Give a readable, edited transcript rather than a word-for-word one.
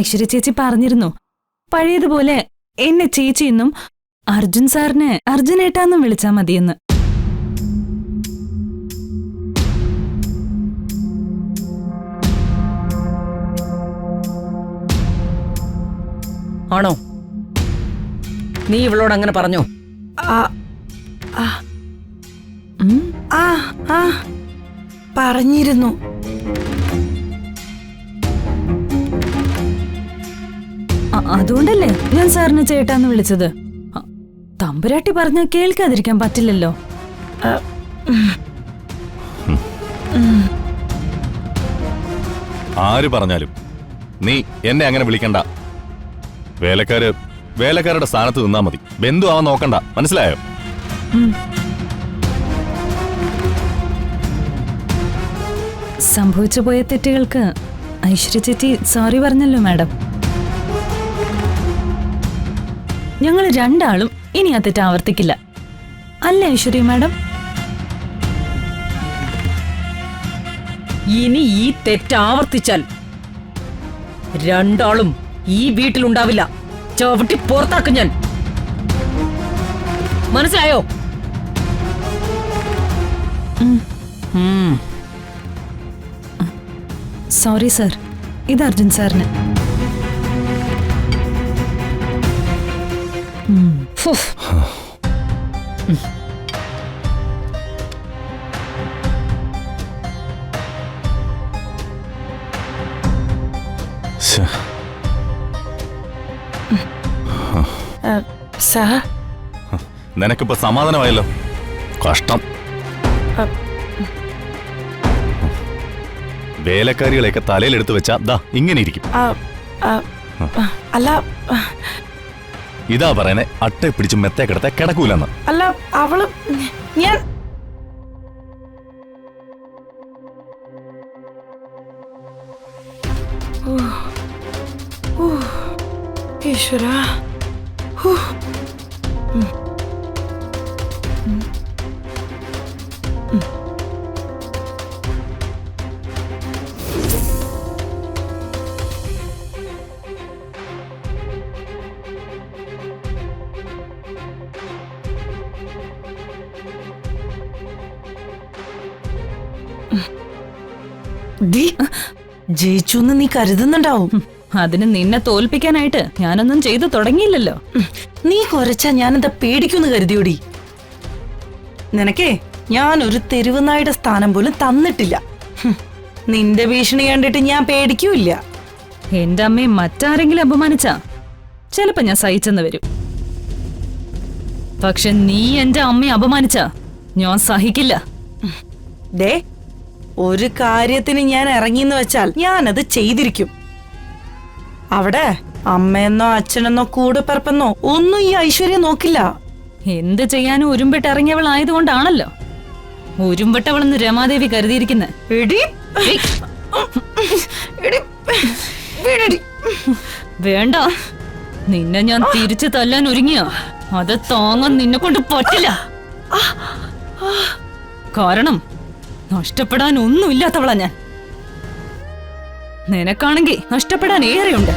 ഐശ്വര്യ ചേച്ചി പറഞ്ഞിരുന്നു പഴയതുപോലെ എന്നെ ചേച്ചിയെന്നും അർജുൻ സാറിനെ അർജുനേട്ടാന്നും വിളിച്ചാ മതിയെന്ന്. ആണോ? നീ ഇവളോട് അങ്ങനെ പറഞ്ഞോ? പറഞ്ഞിരുന്നു. അതുകൊണ്ടല്ലേ ഞാൻ സാറിനെ ചേട്ടാന്ന് വിളിച്ചത്. തമ്പുരാട്ടി പറഞ്ഞ കേൾക്കാതിരിക്കാൻ പറ്റില്ലല്ലോ. ആര് പറഞ്ഞാലും നീ എന്നെ അങ്ങനെ വിളിക്കണ്ട. വേലക്കാരുടെ സ്ഥാനത്ത് നിന്നാ മതി. ബന്ധു ആവാൻ നോക്കണ്ട, മനസ്സിലായോ? സംഭവിച്ചു പോയ തെറ്റുകൾക്ക് ഐശ്വര്യ ചേച്ചി സോറി പറഞ്ഞല്ലോ മാഡം. ഞങ്ങൾ രണ്ടാളും ഇനി ആ തെറ്റ് ആവർത്തിക്കില്ല, അല്ല ഐശ്വര്യ മാഡം? ഇനി ഈ തെറ്റ് ആവർത്തിച്ചാൽ രണ്ടാളും ഈ വീട്ടിലുണ്ടാവില്ല. ചവിട്ടി പുറത്താക്കും ഞാൻ, മനസ്സിലായോ? സോറി സർ, ഇത് അർജുൻ സാറിന്. നിനക്കിപ്പോ സമാധാനമായല്ലോ. കഷ്ടം. വേലക്കാരികളെയൊക്കെ തലയിലെടുത്ത് വെച്ചാ ദാ ഇങ്ങനെ ഇരിക്കും. അല്ല, ഇതാ പറയുന്നേ, അട്ടയെ പിടിച്ച് മെത്തേ കിടത്തെ കിടക്കൂലെന്ന്. അല്ല, അവള് ഞാൻ ഈശ്വരാ. ജയിച്ചു നീ കരുതുന്നുണ്ടാവും. അതിന് നിന്നെ തോൽപ്പിക്കാനായിട്ട് ഞാനൊന്നും ചെയ്തു തുടങ്ങിയില്ലല്ലോ. നീ കുറച്ചാ ഞാനെന്താ പേടിക്കുന്ന് കരുതിയോടി? നിനക്കേ ഞാനൊരു തെരുവ് നായുടെ സ്ഥാനം പോലും തന്നിട്ടില്ല. നിന്റെ ഭീഷണി കണ്ടിട്ട് ഞാൻ പേടിക്കൂല്ല. എന്റെ അമ്മയെ മറ്റാരെങ്കിലും അപമാനിച്ചാ ചിലപ്പോ ഞാൻ സഹിച്ചെന്ന് വരും. പക്ഷെ നീ എന്റെ അമ്മയെ അപമാനിച്ചാ ഞാൻ സഹിക്കില്ല. ദേ, ഒരു കാര്യത്തിന് ഞാൻ ഇറങ്ങിന്ന് വെച്ചാൽ ഞാനത് ചെയ്തിരിക്കും. അവിടെ അമ്മയെന്നോ അച്ഛനെന്നോ കൂടെ പിറപ്പെന്നോ ഒന്നും ഈ ഐശ്വര്യം നോക്കില്ല. എന്ത് ചെയ്യാനും ഉരുമ്പിട്ട് ഇറങ്ങിയവളായതുകൊണ്ടാണല്ലോ ഉരുമ്പിട്ടവളെന്ന് രമാദേവി കരുതിയിരിക്കുന്നെ. വേണ്ട, നിന്നെ ഞാൻ തിരിച്ചു തല്ലാൻ ഒരുങ്ങിയോ അത് താങ്ങാൻ നിന്നെ കൊണ്ട് പറ്റില്ല. കാരണം നഷ്ടപ്പെടാൻ ഒന്നുമില്ലാത്തവളാ ഞാൻ. നിനക്കാണെങ്കിൽ നഷ്ടപ്പെടാൻ ഏറെയുണ്ട്.